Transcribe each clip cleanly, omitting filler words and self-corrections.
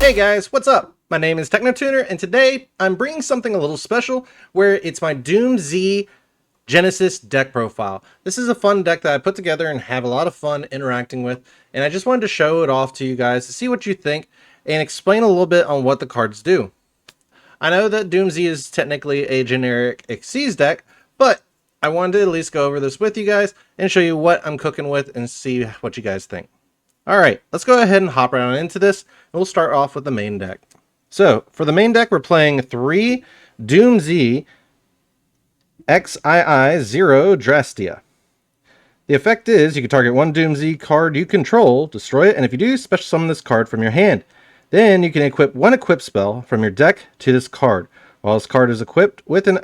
Hey guys, what's up? My name is TechnoTuner, and today I'm bringing something a little special where it's my DoomZ Genesis deck profile. This is a fun deck that I put together and have a lot of fun interacting with, and I just wanted to show it off to you guys to see what you think and explain a little bit on what the cards do. I know that DoomZ is technically a generic Xyz deck, but I wanted to at least go over this with you guys and show you what I'm cooking with and see what you guys think. Alright, let's go ahead and hop right on into this, and we'll start off with the main deck. So, for the main deck, we're playing 3 DoomZ XII 0 Drastia. The effect is, you can target one DoomZ card you control, destroy it, and if you do, special summon this card from your hand. Then you can equip one equip spell from your deck to this card. While this card is equipped with an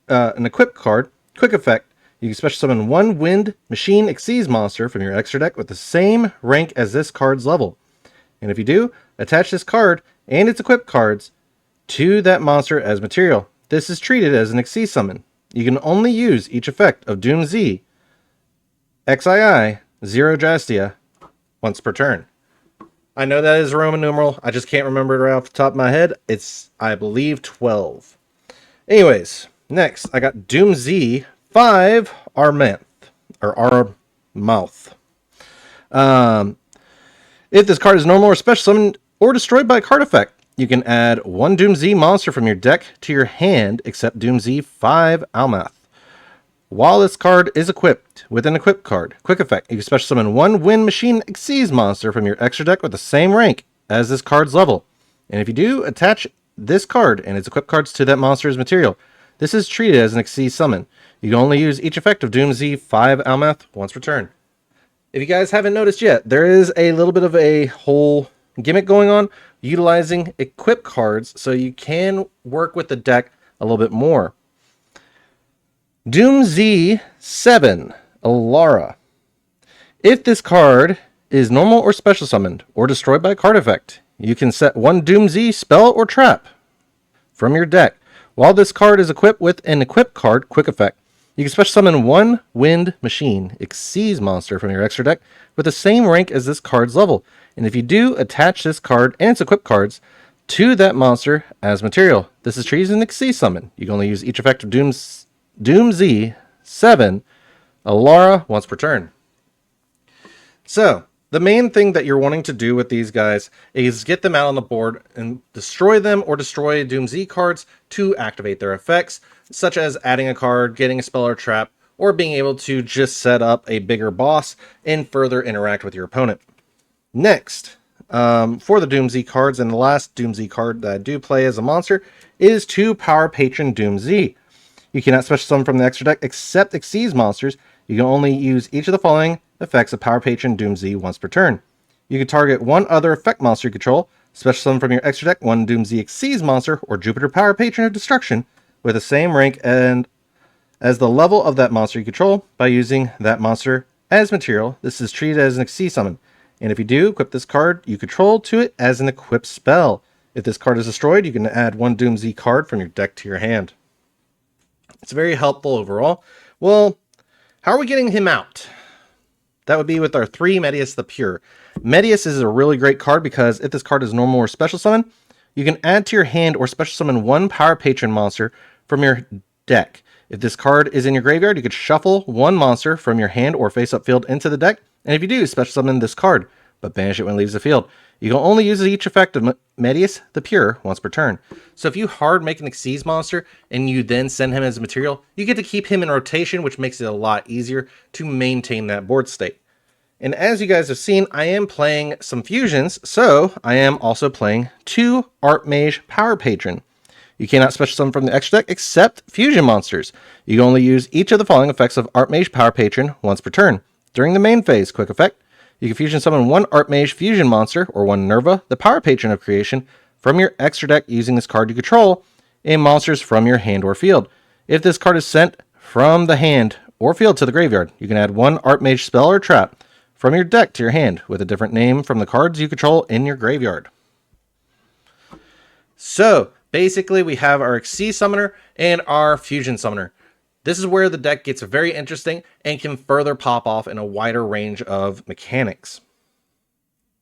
equipped card, quick effect, you can special summon one Wind Machine Xyz monster from your extra deck with the same rank as this card's level. And if you do, attach this card and its equipped cards to that monster as material. This is treated as an Xyz summon. You can only use each effect of DoomZ XII 0 Drastia once per turn. I know that is a Roman numeral. I just can't remember it right off the top of my head. It's, I believe, 12. Anyways, next I got DoomZ 5 Armanth, or Armouth. If this card is normal or special summoned or destroyed by a card effect, you can add one DoomZ monster from your deck to your hand except DoomZ 5 Almath. While this card is equipped with an equipped card, quick effect, you can special summon one Wind Machine Xyz monster from your extra deck with the same rank as this card's level. And if you do, attach this card and its equipped cards to that monster's material. This is treated as an Xyz summon. You can only use each effect of DoomZ 5 Almath once per turn. If you guys haven't noticed yet, there is a little bit of a whole gimmick going on utilizing equip cards so you can work with the deck a little bit more. DoomZ 7 Alara. If this card is normal or special summoned or destroyed by a card effect, you can set one DoomZ spell or trap from your deck. While this card is equipped with an equipped card, quick effect, you can special summon one Wind Machine Xyz monster from your extra deck with the same rank as this card's level. And if you do, attach this card and its equipped cards to that monster as material. This is treated as an Xyz summon. You can only use each effect of DoomZ 7 Alara once per turn. So, the main thing that you're wanting to do with these guys is get them out on the board and destroy them or destroy DoomZ cards to activate their effects, such as adding a card, getting a spell or trap, or being able to just set up a bigger boss and further interact with your opponent. Next, for the DoomZ cards, and the last DoomZ card that I do play as a monster is 2 Power Patron DoomZ. You cannot special summon from the extra deck except Xyz monsters. You can only use each of the following effects of Power Patron DoomZ once per turn. You can target one other effect monster you control, special summon from your extra deck one DoomZ Xyz monster or Jupiter Power Patron of Destruction with the same rank and as the level of that monster you control by using that monster as material. This is treated as an Xyz summon. And if you do, equip this card you control to it as an equipped spell. If this card is destroyed, you can add one DoomZ card from your deck to your hand. It's very helpful overall. Well, how are we getting him out? That would be with our 3 Medius the Pure. Medius is a really great card because if this card is normal or special summon, you can add to your hand or special summon one Power Patron monster from your deck. If this card is in your graveyard, you could shuffle one monster from your hand or face-up field into the deck. And if you do, special summon this card, but banish it when it leaves the field. You can only use each effect of Medius the Pure once per turn. So if you hard make an Xyz monster and you then send him as a material, you get to keep him in rotation, which makes it a lot easier to maintain that board state. And as you guys have seen, I am playing some fusions, so I am also playing 2 Archmage Power Patron. You cannot special summon from the extra deck except fusion monsters. You can only use each of the following effects of Archmage Power Patron once per turn. During the main phase, quick effect, you can fusion summon one Archmage fusion monster or one Nerva, the Power Patron of Creation, from your extra deck using this card you control, and monsters from your hand or field. If this card is sent from the hand or field to the graveyard, you can add one Archmage spell or trap from your deck to your hand with a different name from the cards you control in your graveyard. So, basically we have our Xyz Summoner and our Fusion Summoner. This is where the deck gets very interesting and can further pop off in a wider range of mechanics.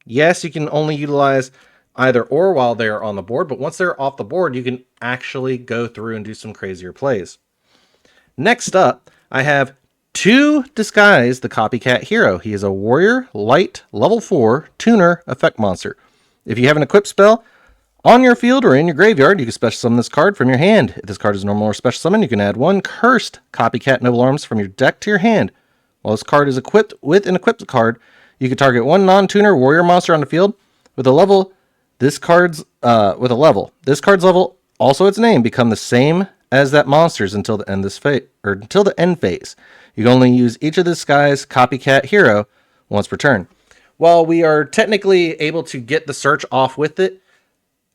Yes, you can only utilize either or while they're on the board, but once they're off the board, you can actually go through and do some crazier plays. Next up, I have 2 Disguise the Copycat Hero. He is a warrior, light, level 4, tuner, effect monster. If you have an equipped spell on your field or in your graveyard, you can special summon this card from your hand. If this card is normal or special summon, you can add 1 Cursed Copycat Noble Arms from your deck to your hand. While this card is equipped with an equipped card, you can target 1 non-tuner warrior monster on the field with a level. This card's This card's level, also its name, become the same as that monster's until the end phase. You can only use each of this guy's Copycat Hero once per turn. While we are technically able to get the search off with it,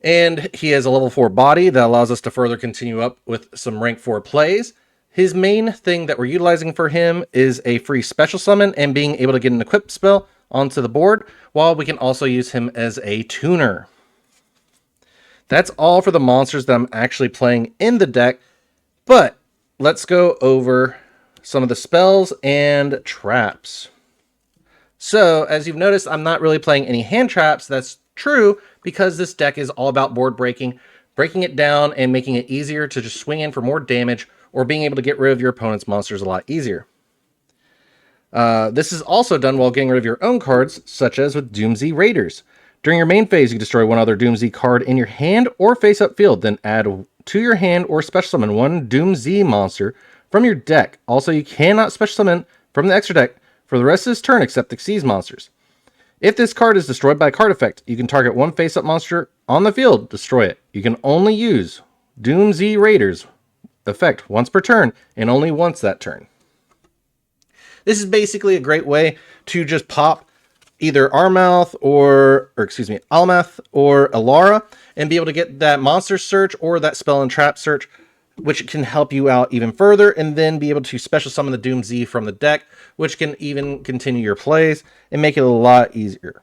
and he has a level 4 body that allows us to further continue up with some rank 4 plays, his main thing that we're utilizing for him is a free special summon and being able to get an equipped spell onto the board, while we can also use him as a tuner. That's all for the monsters that I'm actually playing in the deck, but let's go over some of the spells and traps. So, as you've noticed, I'm not really playing any hand traps. That's true because this deck is all about board breaking it down and making it easier to just swing in for more damage or being able to get rid of your opponent's monsters a lot easier. This is also done while getting rid of your own cards, such as with DoomZ Raiders. During your main phase, you can destroy 1 other DoomZ card in your hand or face-up field, then add to your hand or special summon 1 DoomZ monster from your deck. Also, you cannot special summon from the extra deck for the rest of this turn except Xyz monsters. If this card is destroyed by a card effect, you can target 1 face-up monster on the field, destroy it. You can only use DoomZ Raiders effect once per turn, and only once that turn. This is basically a great way to just pop either Almath or Alara and be able to get that monster search or that spell and trap search, which can help you out even further, and then be able to special summon the DoomZ from the deck, which can even continue your plays and make it a lot easier.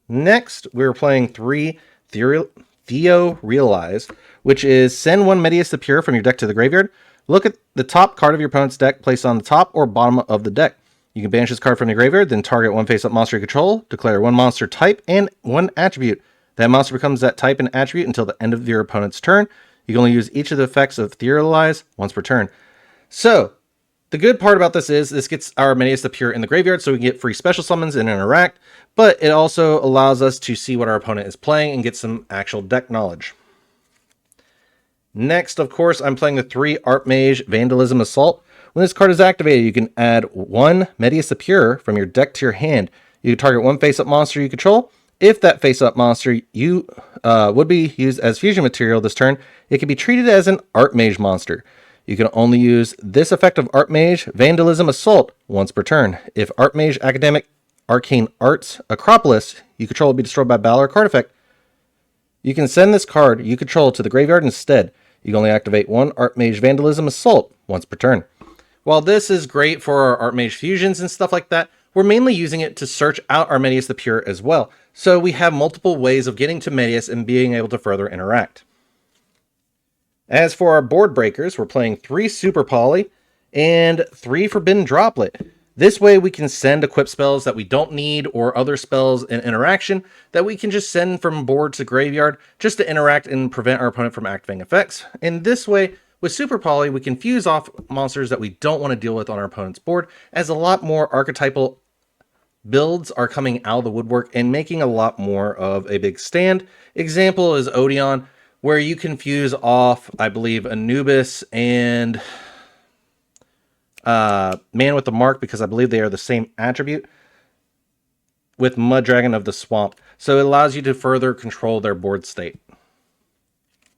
Next, we're playing 3 Theo Realize, which is send 1 Medius the Pure from your deck to the graveyard. Look at the top card of your opponent's deck, placed on the top or bottom of the deck. You can banish this card from your graveyard, then target 1 face-up monster you control, declare 1 monster type and 1 attribute. That monster becomes that type and attribute until the end of your opponent's turn. You can only use each of the effects of Theorialize once per turn. So, the good part about this is this gets our Medius the Pure in the graveyard, so we can get free special summons and interact, but it also allows us to see what our opponent is playing and get some actual deck knowledge. Next, of course, I'm playing the 3 Archmage Vandalism Assault. When this card is activated, you can add 1 Medius the Pure from your deck to your hand. You can target 1 face-up monster you control. If that face-up monster would be used as fusion material this turn, it can be treated as an Archmage monster. You can only use this effect of Archmage Vandalism Assault once per turn. If Archmage Academic Arcane Arts Acropolis you control will be destroyed by battle or card effect, you can send this card you control to the graveyard instead. You can only activate 1 Archmage Vandalism Assault once per turn. While this is great for our Archmage fusions and stuff like that, we're mainly using it to search out our Medius the Pure as well. So we have multiple ways of getting to Medius and being able to further interact. As for our board breakers, we're playing 3 Super Poly and 3 Forbidden Droplet. This way we can send equipped spells that we don't need or other spells in interaction that we can just send from board to graveyard just to interact and prevent our opponent from activating effects. And this way, with Super Poly, we can fuse off monsters that we don't want to deal with on our opponent's board, as a lot more archetypal builds are coming out of the woodwork and making a lot more of a big stand. Example is Odeon, where you can fuse off, I believe, Anubis and Man with the Mark, because I believe they are the same attribute, with Mud Dragon of the Swamp. So it allows you to further control their board state.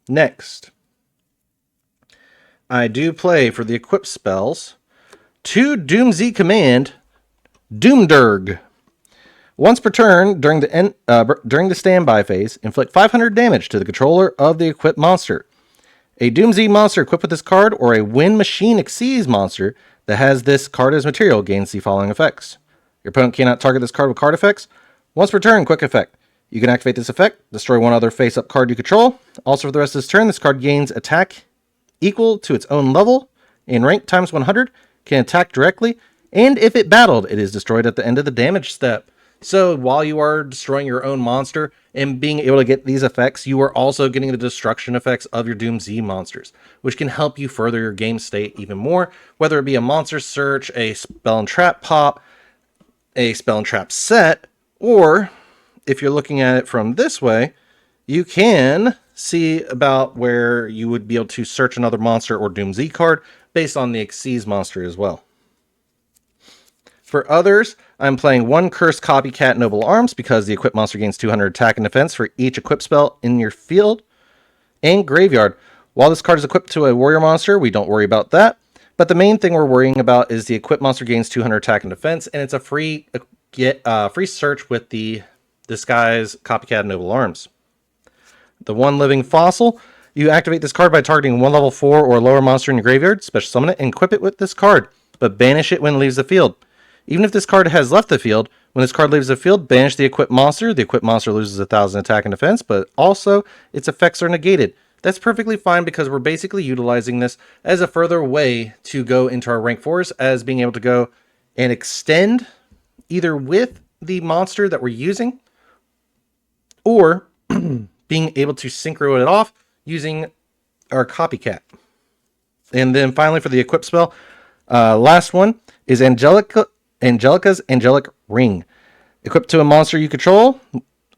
Next, I do play for the equipped spells 2 DoomZ Command Doomdurg. Once per turn during the standby phase, inflict 500 damage to the controller of the equipped monster. A DoomZ monster equipped with this card or a Wind Machine Xyz monster that has this card as material gains the following effects. Your opponent cannot target this card with card effects. Once per turn, quick effect. You can activate this effect, destroy 1 other face-up card you control. Also for the rest of this turn, this card gains attack equal to its own level and rank times 100, can attack directly, and if it battled, it is destroyed at the end of the damage step. So while you are destroying your own monster and being able to get these effects, you are also getting the destruction effects of your DoomZ monsters, which can help you further your game state even more, whether it be a monster search, a spell and trap pop, a spell and trap set, or if you're looking at it from this way, you can see about where you would be able to search another monster or DoomZ card based on the Xyz monster as well. For others, I'm playing one Cursed Copycat Noble Arms because the equipped monster gains 200 attack and defense for each equipped spell in your field. And Graveyard. While this card is equipped to a warrior monster, we don't worry about that. But the main thing we're worrying about is the equipped monster gains 200 attack and defense, and it's a free search with the Disguise Copycat Noble Arms. The one living fossil, you activate this card by targeting one level 4 or lower monster in your graveyard, special summon it, and equip it with this card, but banish it when it leaves the field. Even if this card has left the field, when this card leaves the field, banish the equipped monster. The equipped monster loses 1,000 attack and defense, but also its effects are negated. That's perfectly fine because we're basically utilizing this as a further way to go into our rank 4s, as being able to go and extend either with the monster that we're using or being able to synchro it off using our copycat. And then finally for the equip spell, last one is Angelica's Angelic Ring. Equipped to a monster you control,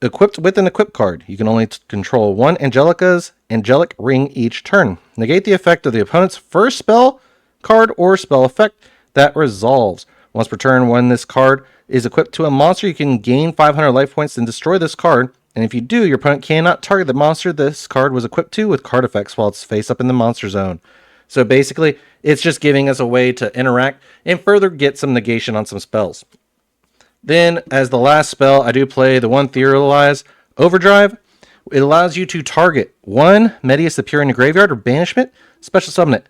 equipped with an equip card. You can only control one Angelica's Angelic Ring each turn. Negate the effect of the opponent's first spell, card, or spell effect that resolves. Once per turn, when this card is equipped to a monster, you can gain 500 life points and destroy this card. And if you do, your opponent cannot target the monster this card was equipped to with card effects while it's face up in the monster zone. So basically, it's just giving us a way to interact and further get some negation on some spells. Then, as the last spell, I do play the one Theorize Overdrive. It allows you to target one Medius appear in your graveyard or banishment, special summon it.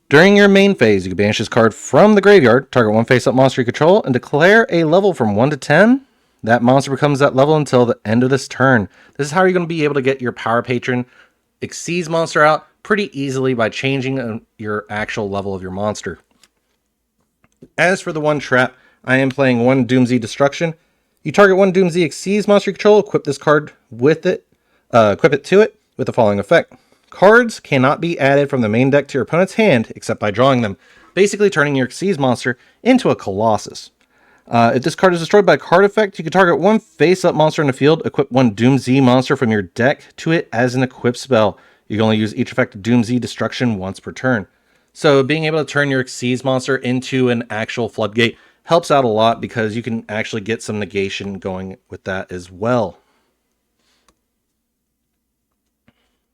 During your main phase, you can banish this card from the graveyard, target one face-up monster you control, and declare a level from 1 to 10. That monster becomes that level until the end of this turn. This is how you're going to be able to get your Power Patron Xyz monster out pretty easily by changing your actual level of your monster. As for the one trap, I am playing one DoomZ Destruction. You target one DoomZ Xyz monster you control, equip this card with it, equip it to it with the following effect. Cards cannot be added from the main deck to your opponent's hand except by drawing them, basically turning your Xyz monster into a Colossus. If this card is destroyed by a card effect, you can target one face-up monster in the field, equip one DoomZ monster from your deck to it as an equip spell. You can only use each effect of DoomZ Destruction once per turn. So being able to turn your Xyz monster into an actual floodgate helps out a lot because you can actually get some negation going with that as well.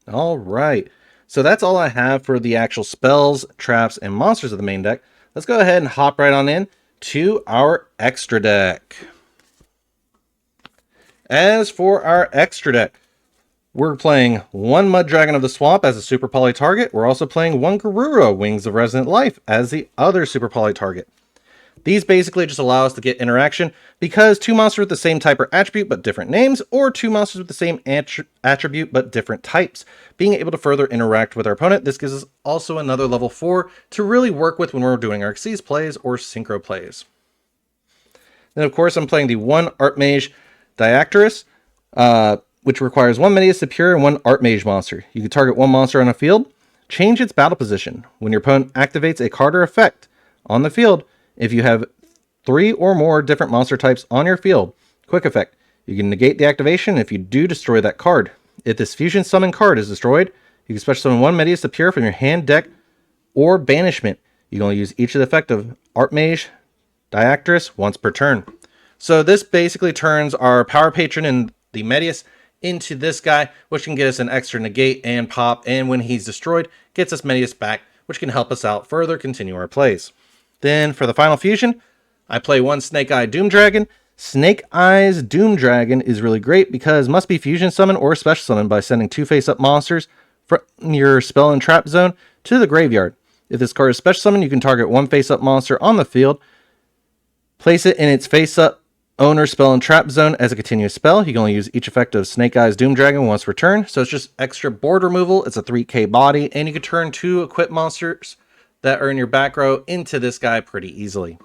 All right, so that's all I have for the actual spells, traps, and monsters of the main deck. Let's go ahead and hop right on in to our extra deck. As for our extra deck, we're playing one Mud Dragon of the Swamp as a super poly target. We're also playing one Garura Wings of Resonant Life as the other super poly target. These basically just allow us to get interaction because two monsters with the same type or attribute but different names, or two monsters with the same attribute but different types. Being able to further interact with our opponent, this gives us also another level 4 to really work with when we're doing our Xyz plays or Synchro plays. Then of course I'm playing the one Archmage Diactorus, which requires one Medius Superior and one Archmage monster. You can target one monster on a field, change its battle position. When your opponent activates a card or effect on the field, if you have 3 or more different monster types on your field, quick effect, you can negate the activation if you do destroy that card. If this fusion summon card is destroyed, you can special summon one Medius Appear from your hand, deck, or banishment. You can only use each of the effect of Archmage Diactorus once per turn. So this basically turns our Power Patron and the Medius into this guy, which can get us an extra negate and pop, and when he's destroyed, gets us Medius back, which can help us out further continue our plays. Then for the final fusion, I play one Snake Eye Doom Dragon. Snake Eye's Doom Dragon is really great because must be fusion summon or special summon by sending 2 face-up monsters from your spell and trap zone to the graveyard. If this card is special summon, you can target one face-up monster on the field, place it in its face-up owner spell and trap zone as a continuous spell. You can only use each effect of Snake Eye's Doom Dragon once per turn, so it's just extra board removal. It's a 3k body, and you can turn 2 equipped monsters that are in your back row into this guy pretty easily.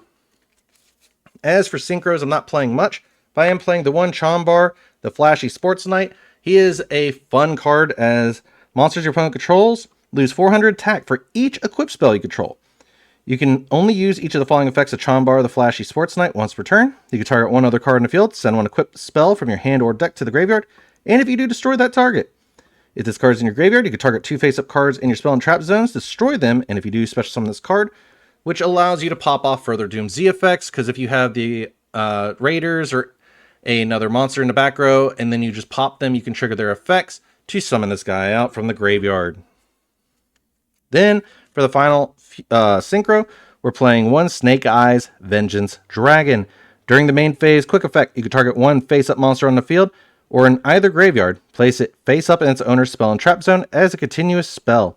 As for synchros, I'm not playing much. I am playing the one Chombar, the Flashy Sports Knight. He is a fun card as monsters your opponent controls lose 400 attack for each equip spell you control. You can only use each of the following effects of Chombar, the Flashy Sports Knight, once per turn. You can target one other card in the field, send one equipped spell from your hand or deck to the graveyard, and if you do, destroy that target. If this card is in your graveyard, you can target 2 face-up cards in your spell and trap zones, destroy them, and if you do, special summon this card, which allows you to pop off further DoomZ effects, because if you have the Raiders or another monster in the back row, and then you just pop them, you can trigger their effects to summon this guy out from the graveyard. Then, for the final synchro, we're playing one Snake Eyes Vengeance Dragon. During the main phase quick effect, you can target one face-up monster on the field, or in either graveyard, place it face-up in its owner's spell and trap zone as a continuous spell.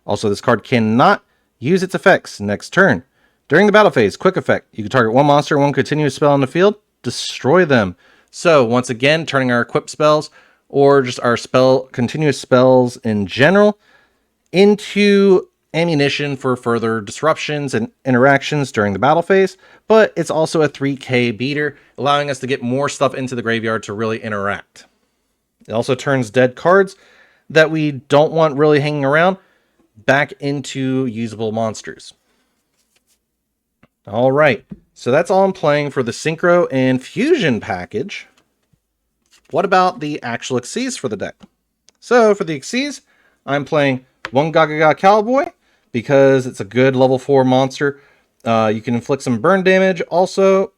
Also, this card cannot use its effects next turn. During the battle phase quick effect, you can target one monster and one continuous spell on the field, destroy them. So, once again, turning our equip spells, or just our continuous spells in general, into ammunition for further disruptions and interactions during the battle phase, but it's also a 3k beater, allowing us to get more stuff into the graveyard to really interact. It also turns dead cards that we don't want really hanging around back into usable monsters. Alright, so that's all I'm playing for the Synchro and Fusion package. What about the actual Xyz for the deck? So for the Xyz, I'm playing one Gaga Cowboy, because it's a good level 4 monster. You can inflict some burn damage. Also,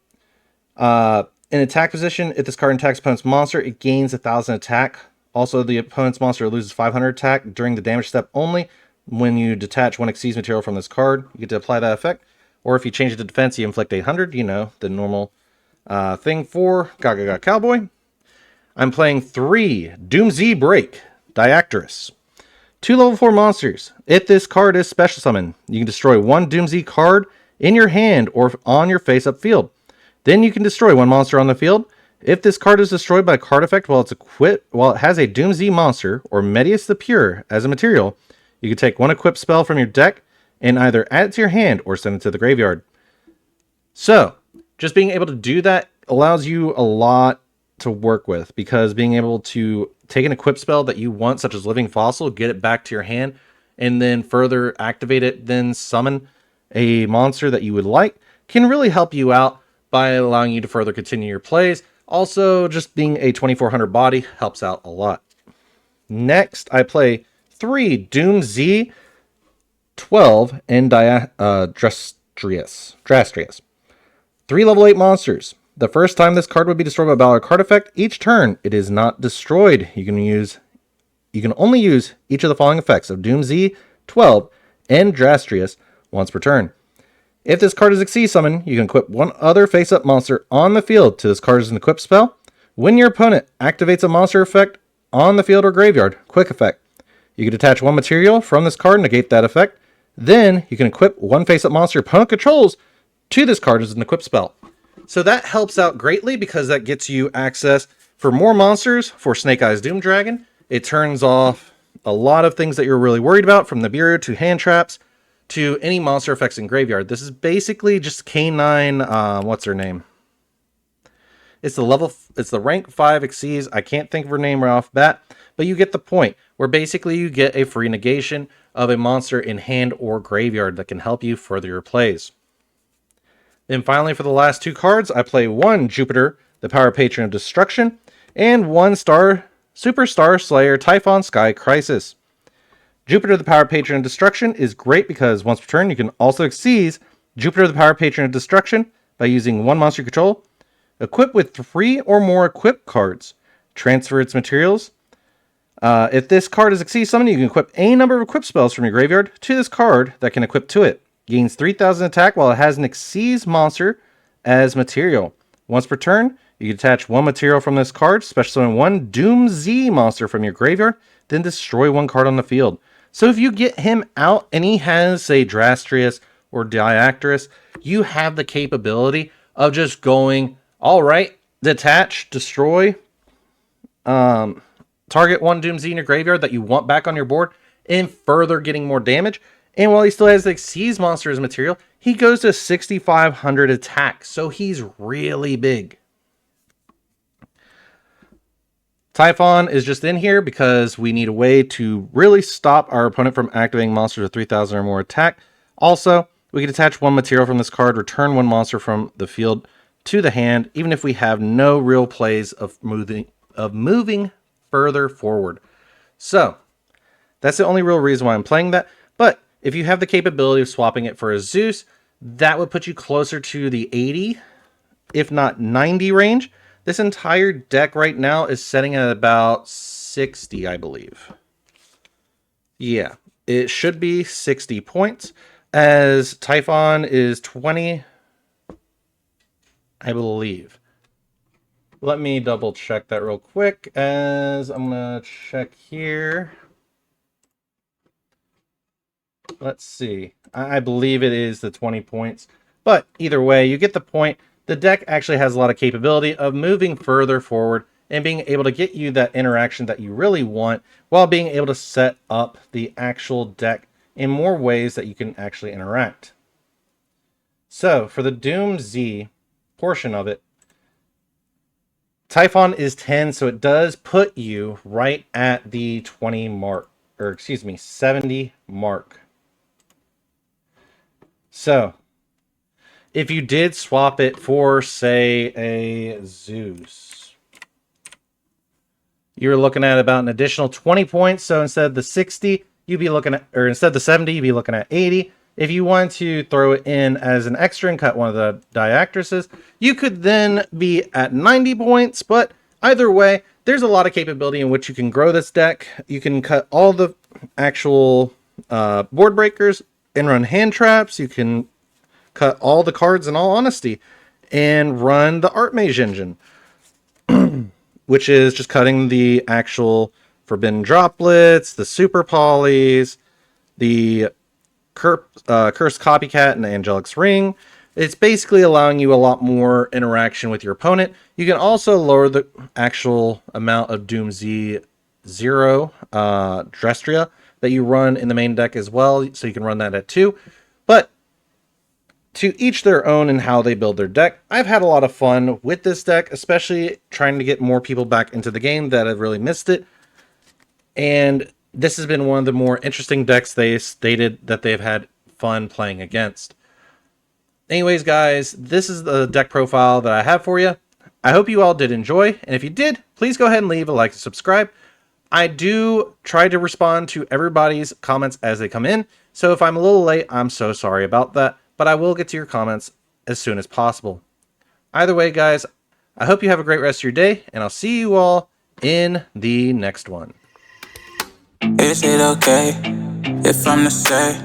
in attack position, if this card attacks opponent's monster, it gains 1,000 attack. Also, the opponent's monster loses 500 attack during the damage step only. When you detach one Xyz material from this card, you get to apply that effect. Or if you change it to defense, you inflict 800. You know, the normal thing for Gaga Cowboy. I'm playing 3 DoomZ Break Diactress. 2 level 4 monsters. If this card is special summon, you can destroy one DoomZ card in your hand or on your face-up field. Then you can destroy one monster on the field. If this card is destroyed by a card effect while it has a DoomZ monster or Medius the Pure as a material, you can take one equipped spell from your deck and either add it to your hand or send it to the graveyard. So, just being able to do that allows you a lot to work with, because being able to take an equip spell that you want, such as Living Fossil, get it back to your hand, and then further activate it, then summon a monster that you would like, can really help you out by allowing you to further continue your plays. Also, just being a 2400 body helps out a lot. Next, I play 3 DoomZ 12 and Drastrius. 3 level 8 monsters. The first time this card would be destroyed by a battle card effect, each turn it is not destroyed. You can only use each of the following effects of DoomZ 12 and Drastrius once per turn. If this card is a Xyz summon, you can equip one other face-up monster on the field to this card as an equip spell. When your opponent activates a monster effect on the field or graveyard, quick effect, you can detach one material from this card and negate that effect. Then you can equip one face-up monster your opponent controls to this card as an equip spell. So that helps out greatly, because that gets you access for more monsters for Snake Eyes Doom Dragon. It turns off a lot of things that you're really worried about, from the bureau to hand traps to any monster effects in graveyard. This is basically just K9, what's her name? It's the rank 5 Xyz. I can't think of her name right off the bat, but you get the point, where basically you get a free negation of a monster in hand or graveyard that can help you further your plays. Then finally, for the last 2 cards, I play 1 Jupiter, the Power Patron of Destruction, and 1 Super Star Slayer Typhon Sky Crisis. Jupiter, the Power Patron of Destruction, is great because once per turn, you can also Xyz Jupiter, the Power Patron of Destruction by using 1 monster you control, equip with 3 or more equip cards, transfer its materials. If this card is a Xyz summon, you can equip any number of equip spells from your graveyard to this card that can equip to it. Gains 3,000 attack while it has an Xyz monster as material. Once per turn, you can attach 1 material from this card, special summon 1 DoomZ monster from your graveyard, then destroy 1 card on the field. So if you get him out and he has, say, Drastrius or Diactress, you have the capability of just going, alright, detach, destroy, target 1 DoomZ in your graveyard that you want back on your board, and further getting more damage. And while he still has the Xyz monster as material, he goes to 6,500 attack. So he's really big. Typhon is just in here because we need a way to really stop our opponent from activating monsters with 3,000 or more attack. Also, we can attach one material from this card, return one monster from the field to the hand, even if we have no real plays of moving further forward. So, that's the only real reason why I'm playing that. But if you have the capability of swapping it for a Zeus, that would put you closer to the 80, if not 90 range. This entire deck right now is setting at about 60, I believe. Yeah, it should be 60 points, as Typhon is 20, I believe. Let me double check that real quick, as I'm going to check here. Let's see. I believe it is the 20 points. But either way, you get the point. The deck actually has a lot of capability of moving further forward and being able to get you that interaction that you really want, while being able to set up the actual deck in more ways that you can actually interact. So for the DoomZ portion of it, Typhon is 10, so it does put you right at the 20 mark, or excuse me, 70 mark. So if you did swap it for, say, a Zeus, you're looking at about an additional 20 points. So instead of the 60, you'd be looking at, or instead of the 70, you'd be looking at 80. If you want to throw it in as an extra and cut one of the Diactresses, you could then be at 90 points. But either way, there's a lot of capability in which you can grow this deck. You can cut all the actual board breakers and run hand traps. You can cut all the cards, in all honesty, and run the Archmage engine, which is just cutting the actual Forbidden Droplets, the Super Polys, the Cursed Copycat, and the Angelic's Ring. It's basically allowing you a lot more interaction with your opponent. You can also lower the actual amount of DoomZ 0 Drestria that you run in the main deck as well, so you can run that at 2. But to each their own in how they build their deck. I've had a lot of fun with this deck, especially trying to get more people back into the game that have really missed it. And this has been one of the more interesting decks they stated that they've had fun playing against. Anyways, guys, this is the deck profile that I have for you. I hope you all did enjoy, and if you did, please go ahead and leave a like and subscribe. I do try to respond to everybody's comments as they come in, so if I'm a little late, I'm so sorry about that. But I will get to your comments as soon as possible. Either way, guys, I hope you have a great rest of your day, and I'll see you all in the next one. Is it okay if I'm to say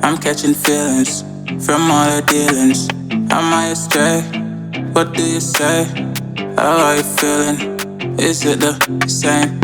I'm catching feelings from all the dealings? Am I astray? What do you say? How are you feeling? Is it the same?